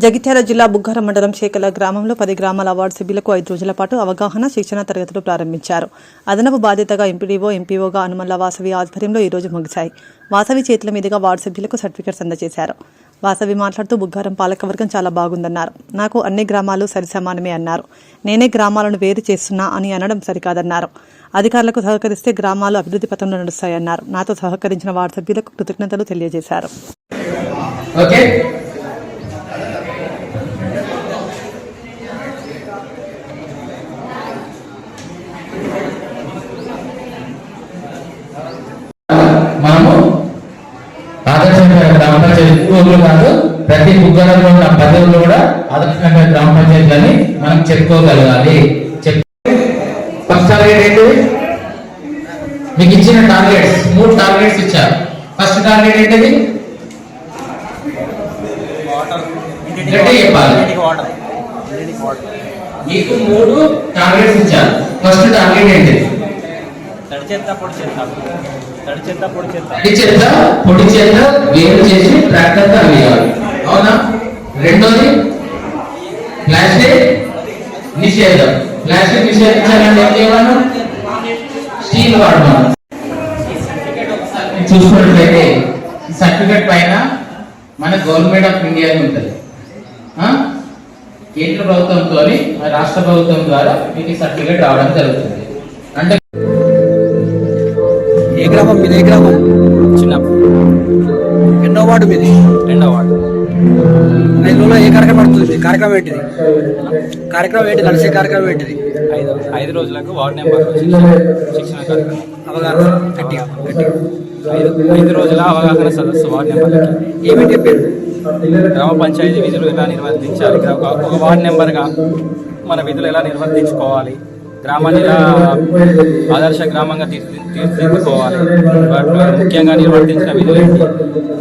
జగిత్యాల జిల్లా బుగ్గారం మండలం శేకల గ్రామంలో 10 గ్రామాల వార్డు సభ్యులకు 5 రోజుల పాటు అవగాహన శిక్షణ తరగతులు ప్రారంభించారు. అదనపు బాధ్యతగా ఎంపీఓగా హనుమల్ల వాసవి ఆధ్వర్యంలో ఈ రోజు ముగిశాయి. వాసవి చేతుల మీదుగా వార్డు సభ్యులకు సర్టిఫికెట్స్ అందజేశారు. వాసవి మాట్లాడుతూ బుగ్గారం పాలకవర్గం చాలా బాగుందన్నారు. నాకు అన్ని గ్రామాలు సరిసమానమే అన్నారు. నేనే గ్రామాలను వేరు చేస్తున్నా అని అనడం సరికాదన్నారు. అధికారులకు సహకరిస్తే గ్రామాలు అభివృద్ధి పథంలో నడుస్తాయన్నారు. నాతో సహకరించిన వార్డు సభ్యులకు కృతజ్ఞతలు తెలియజేశారు. మనము ఆదర్శంగా గ్రామ పంచాయతీ ఊర్లు కాదు, ప్రతి బుగ్గరంలో ఉన్న 10 ఊర్లు కూడా ఆదర్శంగా గ్రామ పంచాయతీ అని మనం చెప్పుకోగలగాలి. ఫస్ట్ టార్గెట్ ఏంటి? మీకు ఇచ్చిన టార్గెట్స్ 3 టార్గెట్స్ ఇచ్చారు. ఫస్ట్ టార్గెట్ ఏంటిది? చెప్పాలి. మీకు 3 టార్గెట్స్ ఇచ్చారు. ఫస్ట్ టార్గెట్ ఏంటిది? తడి చెత్త పొడి చెత్త వేరు చేసి ట్రాక్టర్ తో వేయాలి. అవునా? రెండోది ప్లాస్టిక్ నిషేధం. ప్లాస్టిక్ నిషేధించాలంటే ఏం చేయమను? స్టీల్ వాడమను. చూసుకున్నట్లయితే ఈ సర్టిఫికేట్ పైన మన గవర్నమెంట్ ఆఫ్ ఇండియా ఉంటుంది. కేంద్ర ప్రభుత్వంతో రాష్ట్ర ప్రభుత్వం ద్వారా మీకు ఈ సర్టిఫికేట్ రావడం జరుగుతుంది. అంటే ఏ గ్రామం మీది? ఏ గ్రామం? చిన్న. ఎన్నో వార్డు మీది? 2వ వార్డు. 5 రోజుల్లో ఏ కార్యక్రమం పడుతుంది? కార్యక్రమం ఏంటిది? కార్యక్రమం ఏంటి? కలిసే కార్యక్రమం ఏంటిది? 5 రోజులకు వార్డు నెంబర్ శిక్షణ కార్యక్రమం. అవగాహన గట్టిగా 5 రోజుల అవగాహన సదస్సు వార్డు నెంబర్లకి. ఏమేమి చెప్పారు? గ్రామ పంచాయతీ విధులు ఎలా నిర్వర్తించాలి, ఒక వార్డు నెంబర్గా మన విధులు ఎలా నిర్వర్తించుకోవాలి, గ్రామాన్ని ఎలా ఆదర్శ గ్రామంగా తీర్చిదిద్దుకోవాలి, ముఖ్యంగా నిర్వర్తించిన విధులు ఏంటి,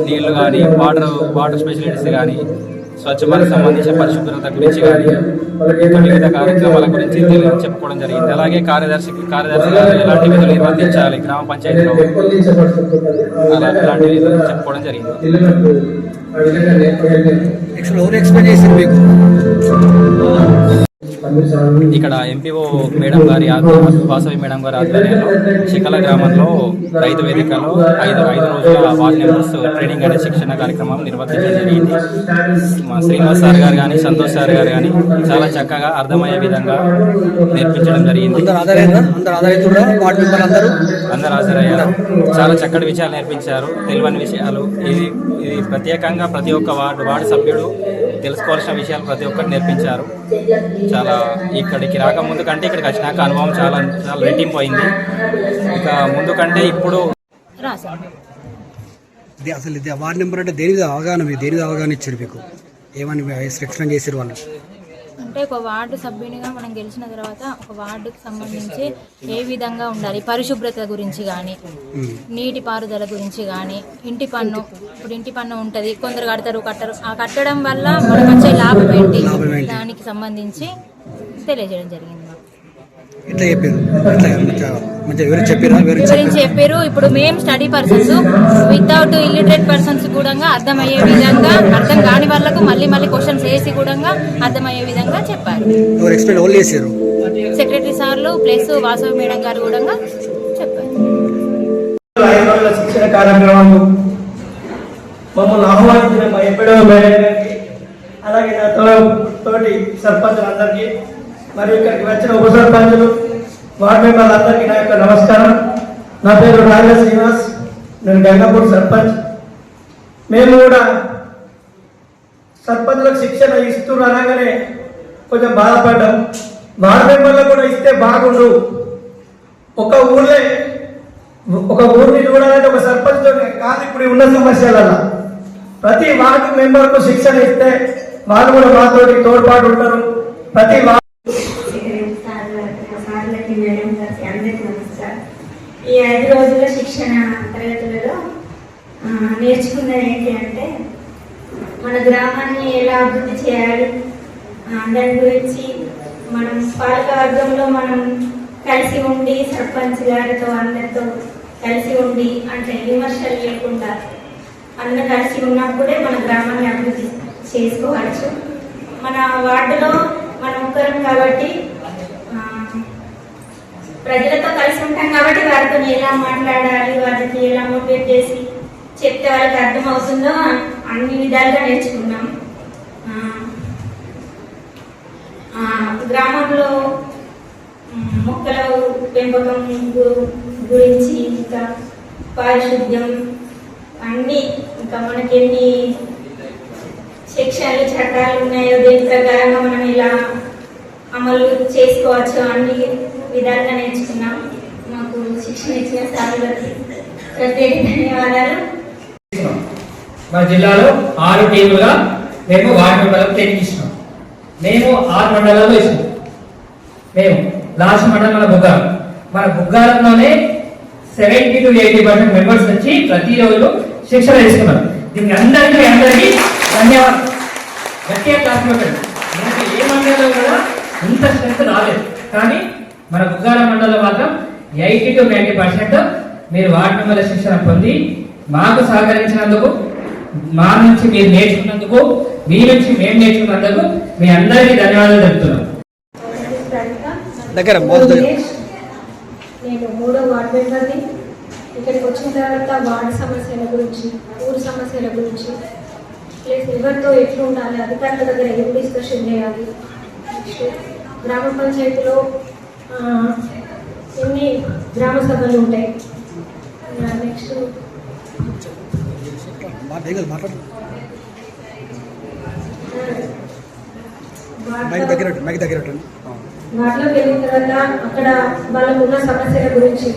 నీళ్లు కానీ వాటర్ స్పెషలిటీస్ కానీ, స్వచ్ఛ భారత్ సంబంధించిన పరిశుభ్రత గురించి కానీ, వివిధ కార్యక్రమాల గురించి చెప్పుకోవడం జరిగింది. అలాగే కార్యదర్శి ఎలాంటి విధులు నిర్వర్తించాలి గ్రామ పంచాయతీలో, ఎలాంటి విధులు చెప్పుకోవడం జరిగింది. ఎక్స్ప్లెయిన్ చేసింది మీకు. ఇక్కడ ఎంపీఓ మేడం గారి వాసవి మేడం గారి ఆధ్వర్యంలో శిఖల గ్రామంలో రైతు వేదికలో 5 రోజుల వార్డు నెంబర్స్ ట్రైనింగ్ అనే శిక్షణ కార్యక్రమం నిర్వర్తించడం జరిగింది. మా శ్రీనివాస్ సార్ గారు కానీ, సంతోష్ సార్ గారు కానీ చాలా చక్కగా అర్థమయ్యే విధంగా నేర్పించడం జరిగింది. అందరూ హాజరయ్యారు. చాలా చక్కటి విషయాలు నేర్పించారు. తెలియని విషయాలు, ఇది ప్రత్యేకంగా ప్రతి ఒక్క వార్డు సభ్యుడు తెలుసుకోవాల్సిన విషయాలు ప్రతి ఒక్కటి నేర్పించారు. చాలా ఇక్కడికి రాకముందు కంటే ఇక్కడికి వచ్చినాక అనుభవం చాలా రెట్టింపు అయింది. ఇక ముందు కంటే ఇప్పుడు అసలు ఇది వార్డు నెంబర్ అంటే దేని అవగాహన ఇచ్చారు మీకు? ఏమని ఎక్స్ప్లెయిన్ చేశారు వాళ్ళు? అంటే ఒక వార్డు సభ్యునిగా మనం గెలిచిన తర్వాత ఒక వార్డుకు సంబంధించి ఏ విధంగా ఉండాలి, పరిశుభ్రత గురించి కానీ, నీటి పారుదల గురించి కానీ, ఇంటి పన్ను ఉంటుంది, కొందరు కట్టరు. ఆ కట్టడం వల్ల మనకు వచ్చే లాభం ఏంటి, దానికి సంబంధించి తెలియజేయడం జరిగింది. వివరించి చెప్పారు. ఇప్పుడు మేము study persons, without illiterate persons కూడా అర్థమయ్యే విధంగా, అర్థం కాని వాళ్ళకు మళ్ళీ క్వశ్చన్స్ వేసి కూడా అర్థమయ్యే విధంగా చెప్పారు. సెక్రటరీ సార్లు ప్లస్ వాసవి మేడం గారు కూడా చెప్పారు. శిక్షణ కార్యక్రమము మమ్మల్ని ఆహ్వానించిన మా ఎంపీడో మేడం గారికి, అలాగే నా తోటి సర్పంచులందరికీ, మరియు ఇక్కడికి వచ్చిన ఉప సర్పంచులు, వార్డు మెంబర్లందరికీ నా యొక్క నమస్కారం. నా పేరు రాజ శ్రీనివాస్, నేను గంగాపూర్ సర్పంచ్. మేము కూడా సర్పంచులకు శిక్షణ ఇస్తున్నారు అనగానే కొంచెం బాధపడ్డాం. వార్డు మెంబర్లకు కూడా ఇస్తే బాగుండు. ఒక ఊరిని చూడాలంటే ఒక సర్పంచ్తో కాదు. ఇప్పుడు ఉన్న సమస్యలలో ప్రతి వార్డు మెంబర్కు శిక్షణ ఇస్తే వాళ్ళు కూడా మాతోటి తోడ్పాటు ఉంటారు. ప్రతి ఈ 5 రోజుల శిక్షణ తరగతులలో నేర్చుకున్నది ఏంటి అంటే, మన గ్రామాన్ని ఎలా అభివృద్ధి చేయాలి, దాని గురించి మనం పాలకవర్గంలో మనం కలిసి ఉండి, సర్పంచ్ గారితో అందరితో కలిసి ఉండి, అంటే విమర్శలు లేకుండా అందరూ కలిసి ఉన్నప్పుడే మన గ్రామాన్ని అభివృద్ధి చేసుకోవచ్చు. మన వార్డులో మనం ఒక్కరం కాబట్టి ప్రజలతో కలిసి ఉంటాం కాబట్టి వారితో ఎలా మాట్లాడాలి, వారికి ఎలా మోటివేట్ చేసి చెప్తే వాళ్ళకి అర్థం అవుతుందో అన్ని విధాలుగా నేర్చుకున్నాం. గ్రామంలో మొక్కల పెంపకం గురించి, ఇంకా పారిశుద్ధ్యం అన్ని, ఇంకా మనకి ఎన్ని సెక్షన్లు చట్టాలు ఉన్నాయో దీని ప్రకారంగా మనం ఇలా అమలు చేసుకోవచ్చు అన్ని విధాలుగా నేర్చుకున్నాం. మాకు శిక్షణ ఇచ్చిన సార్లకి ప్రత్యేక ధన్యవాదాలు. మన జిల్లాలో 6 టీములుగా మేము వార్డు మెంబర్లకు ట్రైనింగ్ ఇస్తున్నాం. మేము 6 మండలాల్లో ఇస్తున్నాం. మేము లాస్ట్ మండలం మన బుగ్గారంలోనే 70 to 80% మెంబర్స్ వచ్చి ప్రతిరోజు శిక్షణ తీసుకున్నారు. దీనికి అందరికీ ధన్యవాదాలు. గట్టిగా క్లాస్ పెట్టండి. మనకి ఏ మండలంలో కూడా ఇంత స్ట్రెంత్ రాలేదు, కానీ మన బుగ్గారం మండలంలో మాత్రం 80 to 90% మీరు వార్డు మెంబర్ల శిక్షణ పొంది మాకు సహకరించినందుకు, మా నుంచి మీరు నేర్చుకున్నందుకు, మీ నుంచి మేము నేర్చుకున్నందుకు మీ అందరికీ ధన్యవాదాలు తెలుపుతున్నాం. నేను 3వ వార్డు మెంబర్ని. ఇక్కడికి వచ్చిన తర్వాత వార్డు సమస్యల గురించి, ఊరు సమస్యల గురించి, ప్లస్ ఎవరితో ఎట్లా ఉండాలి, అధికారుల దగ్గర ఏం డిస్కషన్ చేయాలి, నెక్స్ట్ గ్రామ పంచాయతీలో ఎన్ని గ్రామ సభలు ఉంటాయి, నెక్స్ట్ వాటిలో వెళ్ళిన తర్వాత అక్కడ వాళ్ళకు ఉన్న సమస్యల గురించి,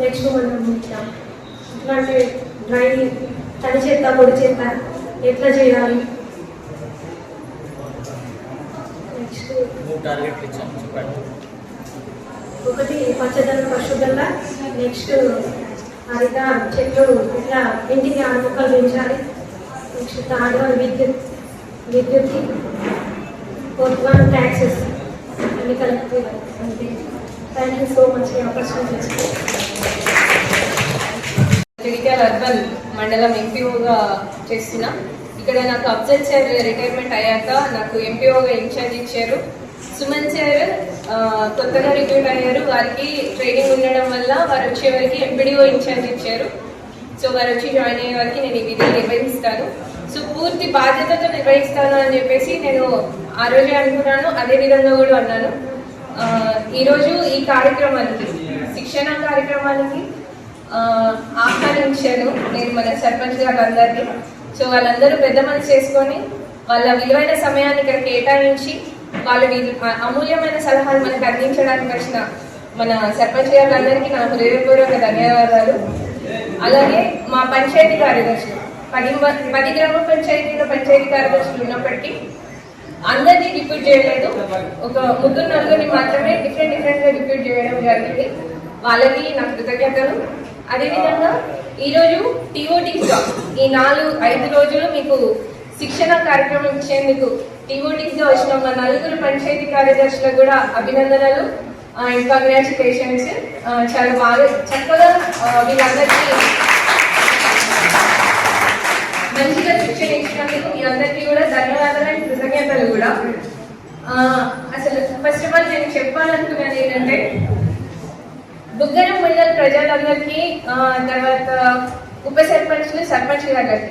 నెక్స్ట్ మనం ఎట్లాంటి డ్రైవింగ్, తడి చేత పొడి చేత ఎట్లా చేయాలి, నెక్స్ట్ ఒకటి పచ్చదనం పరిశుభ్రంగా, నెక్స్ట్ హరిత చెట్లు ఇట్లా ఇంటికి 6 మొక్కలు పెంచాలి, నెక్స్ట్ థర్డ్ వన్ విద్యుత్, ఫోర్త్ వన్ ట్యాక్సెస్ అన్ని collect. Thank you so much ఈ ఆపర్చునిటీ. జగిత్యాల అర్బన్ మండలం ఎంపీఓగా చేస్తున్నా. ఇక్కడ నాకు అఫ్జల్ సార్ రిటైర్మెంట్ అయ్యాక నాకు ఎంపీఓగా ఇన్ఛార్జ్ ఇచ్చారు. సుమన్ సార్ కొత్తగా రిక్రూట్ అయ్యారు. వారికి ట్రైనింగ్ ఉండడం వల్ల వారు వచ్చేవారికి ఎంపీడీఓ ఇన్ఛార్జ్ ఇచ్చారు. సో వారు వచ్చి జాయిన్ అయ్యే వారికి నేను ఈ విధులు నిర్వహిస్తాను. సో పూర్తి బాధ్యతతో నిర్వహిస్తాను అని చెప్పేసి నేను ఆ రోజే అనుకున్నాను, అదే విధంగా కూడా అన్నాను. ఈరోజు ఈ కార్యక్రమానికి, శిక్షణ కార్యక్రమానికి ఆహ్వానించాను నేను మన సర్పంచ్ గారు అందరినీ. సో వాళ్ళందరూ పెద్ద మనసు చేసుకొని వాళ్ళ విలువైన సమయాన్ని ఇక్కడ కేటాయించి వాళ్ళ అమూల్యమైన సలహాలు మనకు అందించడానికి వచ్చిన మన సర్పంచ్ గారులందరికీ నా హృదయపూర్వక ధన్యవాదాలు. అలాగే మా పంచాయతీ కార్యదర్శులు 10 గ్రామ పంచాయతీలో పంచాయతీ కార్యదర్శులు ఉన్నప్పటికీ అందరినీ రిక్రూట్ చేయలేదు. ఒక 3-4 మాత్రమే డిఫరెంట్గా రిక్రూట్ చేయడం జరిగింది. వాళ్ళకి నా కృతజ్ఞతలు. అదేవిధంగా ఈరోజు టీఓటీస్గా ఈ 4-5 రోజులు మీకు శిక్షణ కార్యక్రమం ఇచ్చేందుకు టీఓటీస్గా వచ్చిన మా 4 పంచాయతీ కార్యదర్శులకు కూడా అభినందనలు అండ్ కంగ్రాచులేషన్స్. చాలా బాగా చక్కగా వీళ్ళందరికీ మంచిగా శిక్షణ ఇచ్చినందుకు మీ అందరికీ కూడా ధన్యవాదాలు అండ్ కృతజ్ఞతలు కూడా. అసలు ఫస్ట్ ఆఫ్ ఆల్ నేను చెప్పాలనుకున్నది ఏంటంటే, బుగ్గరం మండల ప్రజలందరికీ, తర్వాత ఉప సర్పంచ్లు, సర్పంచ్ గారికి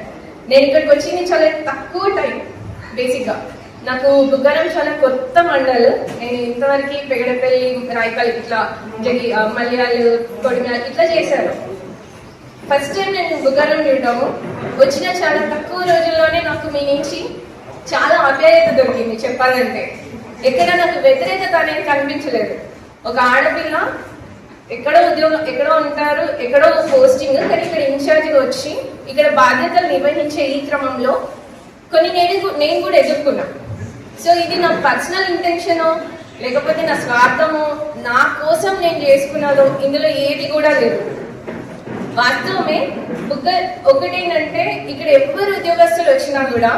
నేను ఇక్కడికి వచ్చింది చాలా తక్కువ టైం. బేసిక్గా నాకు బుగ్గరం చాలా కొత్త మండల్. నేను ఇంతవరకు పెగడపల్లి, రాయపల్లి, ఇట్లా మల్యాలు, కొడిమ్యాలు ఇట్లా చేశాను. ఫస్ట్ టైం నేను బుగ్గరం చూడటము. వచ్చిన చాలా తక్కువ రోజుల్లోనే నాకు మీ నుంచి చాలా ఆప్యాయత దొరికింది. చెప్పాలంటే ఎక్కడ నాకు వ్యతిరేకత అనేది కనిపించలేదు. ఒక ఆడపిల్ల ఎక్కడో ఉద్యోగం, ఎక్కడో ఉంటారు, ఎక్కడో పోస్టింగ్, కానీ ఇక్కడ ఇన్ఛార్జ్గా వచ్చి ఇక్కడ బాధ్యతలు నిర్వహించే ఈ క్రమంలో కొన్ని నేను కూడా ఎదుర్కొన్నా. సో ఇది నా పర్సనల్ ఇంటెన్షనో లేకపోతే నా స్వార్థమో, నా కోసం నేను చేసుకున్నదో ఇందులో ఏది కూడా లేదు. వాస్తవమే. ఒకటేంటంటే ఇక్కడ ఎవరు ఉద్యోగస్తులు వచ్చినా కూడా,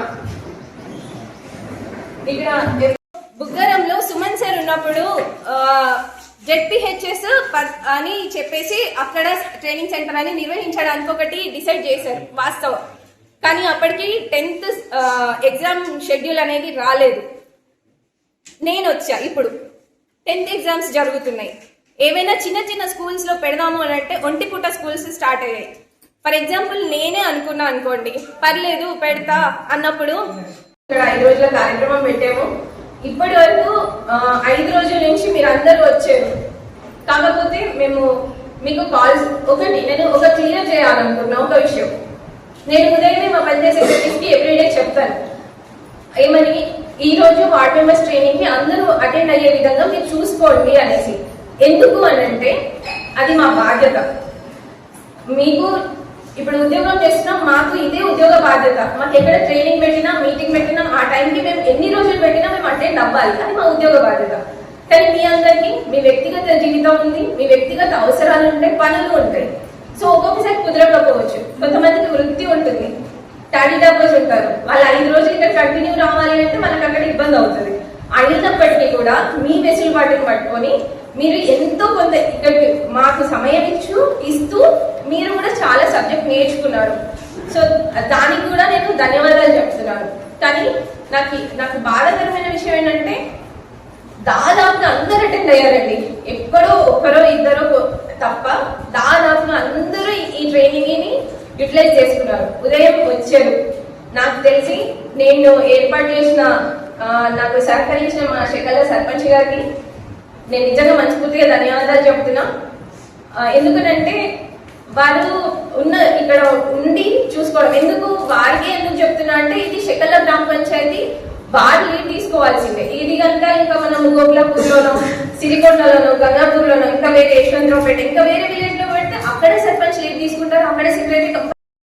ఇక్కడ బుగ్గరంలో సుమన్ సార్ ఉన్నప్పుడు ZPHS అని చెప్పేసి అక్కడ ట్రైనింగ్ సెంటర్ అని నిర్వహించడానికి ఒకటి డిసైడ్ చేశారు. వాస్తవం కానీ అప్పటికి 10th ఎగ్జామ్ షెడ్యూల్ అనేది రాలేదు. నేను వచ్చా. ఇప్పుడు 10th ఎగ్జామ్స్ జరుగుతున్నాయి. ఏవైనా చిన్న చిన్న స్కూల్స్ లో పెడదాము అని అంటే ఒంటిపూట స్కూల్స్ స్టార్ట్ అయ్యాయి. ఫర్ ఎగ్జాంపుల్ నేనే అనుకున్నా అనుకోండి, పర్లేదు పెడతా అన్నప్పుడు ఇక్కడ 5 రోజుల కార్యక్రమం పెట్టాము. ఇప్పటి వరకు 5 రోజుల నుంచి మీరు అందరూ వచ్చారు. కాకపోతే మేము మీకు కాల్స్ నేను ఒక క్లియర్ చేయాలనుకున్నా ఒక విషయం. నేను ఉదయమే మా పంచాయత్ సెక్రటరీస్ కి ఎవ్రీడే చెప్తాను ఏమని, ఈ రోజు వార్డ్ మెంబర్స్ ట్రైనింగ్ కి అందరూ అటెండ్ అయ్యే విధంగా మీరు చూసుకోండి అనేసి. ఎందుకు అని అంటే అది మా బాధ్యత. మీకు ఇప్పుడు ఉద్యోగం చేస్తున్నాం, మాకు ఇదే ఉద్యోగ బాధ్యత. మాకు ఎక్కడ ట్రైనింగ్ పెట్టినా మీటింగ్ పెట్టినా ఆ టైంకి మేము ఎన్ని రోజులు పెట్టినా మేము అటెండ్ అవ్వాలి, అది మా ఉద్యోగ బాధ్యత. కానీ మీ అందరికీ మీ వ్యక్తిగత జీవితం ఉంది, మీ వ్యక్తిగత అవసరాలు ఉంటాయి, పనులు ఉంటాయి. సో ఒక్కొక్కసారి కుదరకపోవచ్చు. కొంతమందికి వృత్తి ఉంటుంది, టాడీ డబ్బర్స్ ఉంటారు, వాళ్ళు 5 రోజులు ఇక్కడ కంటిన్యూ రావాలి అంటే మనకు అక్కడ ఇబ్బంది అవుతుంది. అయినప్పటికీ కూడా మీ వెసులుబాటుని పట్టుకొని మీరు ఎంతో కొంత ఇక్కడికి మాకు సమయం ఇస్తూ మీరు కూడా చాలా సబ్జెక్ట్ నేర్చుకున్నారు. సో దానికి కూడా నేను ధన్యవాదాలు చెప్తున్నాను. కానీ నాకు బాధాకరమైన విషయం ఏంటంటే దాదాపుగా అందరూ అటెండ్ అయ్యారండి. ఎక్కడో ఒకరో ఇద్దరో తప్ప దాదాపుగా అందరూ ఈ ట్రైనింగ్ ని యూటిలైజ్ చేసుకున్నారు. ఉదయం వచ్చారు. నాకు తెలిసి నేను ఏర్పాటు చేసిన నాకు సహకరించిన మా శకల సర్పంచ్ గారికి నేను నిజంగా మనస్ఫూర్తిగా ధన్యవాదాలు చెప్తున్నా. ఎందుకంటే వారు ఇక్కడ ఉండి చూసుకోవడం. వారికి ఎందుకు చెప్తున్నా అంటే ఇది శకల గ్రామ పంచాయతీ, వారు లీడ్ తీసుకోవాల్సిందే. ఇది కనుక ఇంకా మనం గోకులాపూర్లోనో, సిరికొండలోనో, గంగాపూర్లోనో, ఇంకా వేరే యశ్వంతరావుపేట, ఇంకా వేరే విలేజ్ లో పెడితే అక్కడే సర్పంచ్ లీడ్ తీసుకుంటారు, అక్కడే సెక్రటరీ.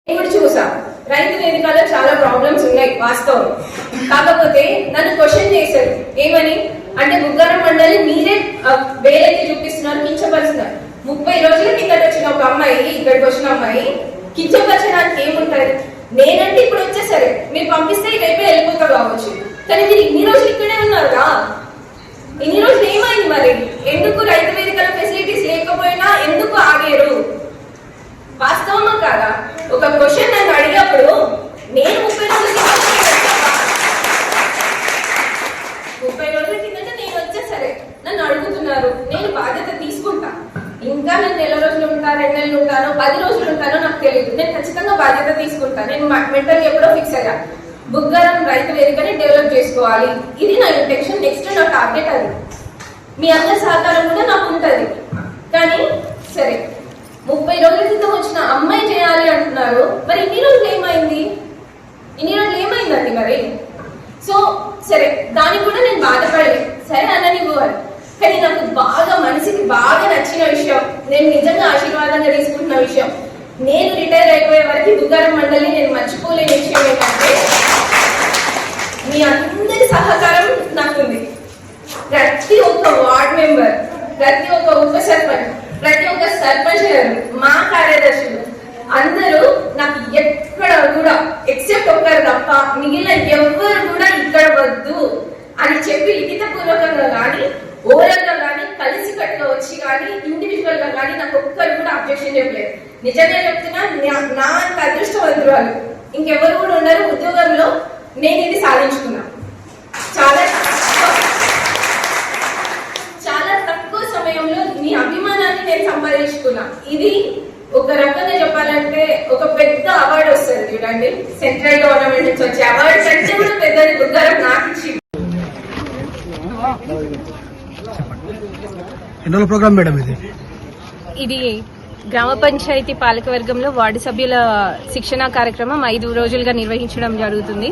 ఇప్పుడు చూసా రైతు వేదికలో చాలా ప్రాబ్లమ్స్ ఉన్నాయి వాస్తవం. కాకపోతే నన్ను క్వశ్చన్ చేశారు ఏమని అంటే బుగ్గారం మండలి మీరే వేలైతే చూపిస్తున్నారు, కించపరుస్తున్నారు. 30 రోజుల కిందట వచ్చిన ఒక అమ్మాయి, ఇక్కడికి వచ్చిన అమ్మాయి కించపరచడానికి ఏముంటది? నేనంటే ఇప్పుడు వచ్చేసరే మీరు పంపిస్తే రేపే వెళ్ళిపోతారు కావచ్చు, కానీ మీరు ఇన్ని రోజులు ఇక్కడే ఉన్నారుగా. ఇన్ని రోజులు ఏమైంది మరి? ఎందుకు రైతు వేదికల ఫెసిలిటీస్ లేకపోయినా ఎందుకు ఆగారు? వాస్తవమా కాదా? ఒక క్వశ్చన్ నన్ను అడిగినప్పుడు నేను 30 రోజుల కిందట నేను వచ్చేసరే నన్ను అడుగుతున్నారు, నేను బాధ్యత తీసుకుంటా. ఇంకా నేను 1 నెల రోజులు ఉంటా, 2 నెలలు ఉంటానో, 10 రోజులు ఉంటానో నాకు తెలియదు. నేను ఖచ్చితంగా బాధ్యత తీసుకుంటా. నేను మెంటల్ ఎప్పుడో ఫిక్స్ అయ్యా, బుగ్గారం రైతు వేదికని డెవలప్ చేసుకోవాలి. ఇది నా ఇంటెన్షన్, నెక్స్ట్ నా టార్గెట్ అది. మీ అందరి సహకారం కూడా నాకు ఉంటది. కానీ సరే 30 రోజుల క్రితం వచ్చిన అమ్మాయి చేయాలి అంటున్నారు, మరి ఇన్ని రోజులు ఏమైంది? ఏమైందండి మరి? సో సరే దానికి కూడా నేను బాధపడలేదు, సరే అననివ్వాలి. కానీ నాకు మనసుకి బాగా నచ్చిన విషయం, నేను నిజంగా ఆశీర్వాదంగా తీసుకుంటున్న విషయం, నేను రిటైర్ అయిపోయే వరకు బుగ్గారం మండలి నేను మర్చిపోలేని విషయం ఏంటంటే మీ అందరి సహకారం నాకుంది. ప్రతి ఒక్క వార్డ్ మెంబర్, ప్రతి ఒక్క ఉప సర్పంచ్, ప్రతి ఒక్క సర్పంచ్ గారు, మా కార్యదర్శులు అందరూ నాకు ఎక్కడ కూడా ఎక్సెప్ట్ ఒక్కరు తప్ప మిగిలిన ఎవ్వరు కూడా ఇక్కడ వద్దు అని చెప్పి లిఖిత పూర్వకంగా కానీ, ఓవరాల్ గా కానీ, కలిసి కట్టుగా వచ్చి కానీ, ఇండివిజువల్ గా కానీ నాకు ఒక్కరు కూడా అబ్జెక్షన్ చెప్పలేదు. నిజంగా చెప్తున్నా, నా అంత అదృష్టవంతురాలు ఇంకెవరు కూడా ఉన్నారు. ఉద్యోగంలో నేను ఇది సాధించుకున్నా. చాలా తక్కువ సమయంలో మీ అభిమానాన్ని నేను సంపాదించుకున్నా. ఇది ఒక రకంగా చెప్పాలంటే ఒక పెద్ద అవార్డు వస్తుంది చూడండి, సెంట్రల్ గవర్నమెంట్ నుంచి వచ్చే అవార్డు కంటే కూడా పెద్దది బుగ్గారం నాకు ఇచ్చింది. ప్రోగ్రామ్ మేడం ఇది గ్రామ పంచాయతీ పాలకవర్గంలో వార్డు సభ్యుల శిక్షణా కార్యక్రమం 5 రోజులుగా నిర్వహించడం జరుగుతుంది.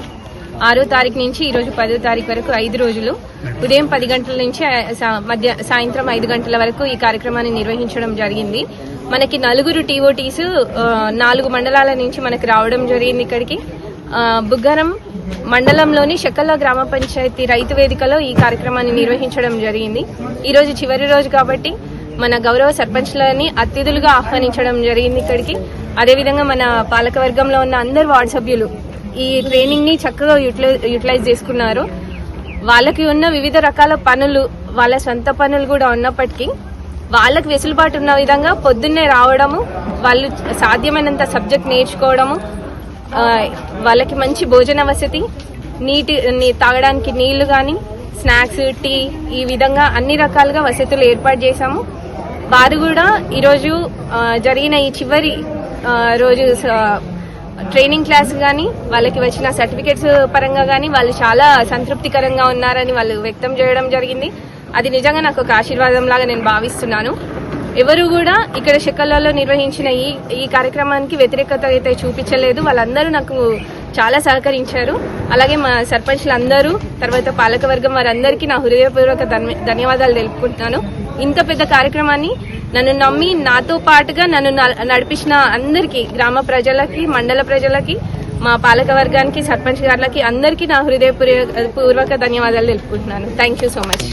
6వ తారీఖు నుంచి ఈ రోజు 10వ తారీఖు వరకు 5 రోజులు ఉదయం 10 గంటల నుంచి సాయంత్రం 5 గంటల వరకు ఈ కార్యక్రమాన్ని నిర్వహించడం జరిగింది. మనకి 4 టీఓటీస్ 4 మండలాల నుంచి మనకి రావడం జరిగింది. ఇక్కడికి బుగ్గారం మండలంలోని శకల గ్రామ పంచాయతీ రైతు వేదికలో ఈ కార్యక్రమాన్ని నిర్వహించడం జరిగింది. ఈ రోజు చివరి రోజు కాబట్టి మన గౌరవ సర్పంచ్లని అతిథులుగా ఆహ్వానించడం జరిగింది ఇక్కడికి. అదేవిధంగా మన పాలకవర్గంలో ఉన్న అందరు వార్డు సభ్యులు ఈ ట్రైనింగ్ ని చక్కగా యూటిలైజ్ చేసుకున్నారు. వాళ్ళకి ఉన్న వివిధ రకాల పనులు, వాళ్ళ సొంత పనులు కూడా ఉన్నప్పటికీ వాళ్ళకి వెసులుబాటు ఉన్న విధంగా పొద్దున్నే రావడము, వాళ్ళు సాధ్యమైనంత సబ్జెక్ట్ నేర్చుకోవడము, వాళ్ళకి మంచి భోజన వసతి, తాగడానికి నీళ్లు కానీ, స్నాక్స్, టీ, ఈ విధంగా అన్ని రకాలుగా వసతులు ఏర్పాటు చేశాము. వారు కూడా ఈరోజు జరిగిన ఈ చివరి రోజు ట్రైనింగ్ క్లాస్ కానీ, వాళ్ళకి వచ్చిన సర్టిఫికెట్స్ పరంగా కానీ వాళ్ళు చాలా సంతృప్తికరంగా ఉన్నారని వాళ్ళు వ్యక్తం చేయడం జరిగింది. అది నిజంగా నాకు ఒక ఆశీర్వాదం లాగా నేను భావిస్తున్నాను. ఎవరు కూడా ఇక్కడ శకలలో నిర్వహించిన ఈ కార్యక్రమానికి వ్యతిరేకత అయితే చూపించలేదు. వాళ్ళందరూ నాకు చాలా సహకరించారు. అలాగే మా సర్పంచ్లందరూ, తర్వాత పాలకవర్గం వారందరికీ నా హృదయపూర్వక ధన్యవాదాలు తెలుపుకుంటున్నాను. ఇంత పెద్ద కార్యక్రమాన్ని నన్ను నమ్మి నాతో పాటుగా నన్ను నడిపించిన అందరికీ, గ్రామ ప్రజలకి, మండల ప్రజలకి, మా పాలకవర్గానికి, సర్పంచ్ గారులకి అందరికీ నా హృదయపూర్వక ధన్యవాదాలు తెలుపుకుంటున్నాను. Thank you so much.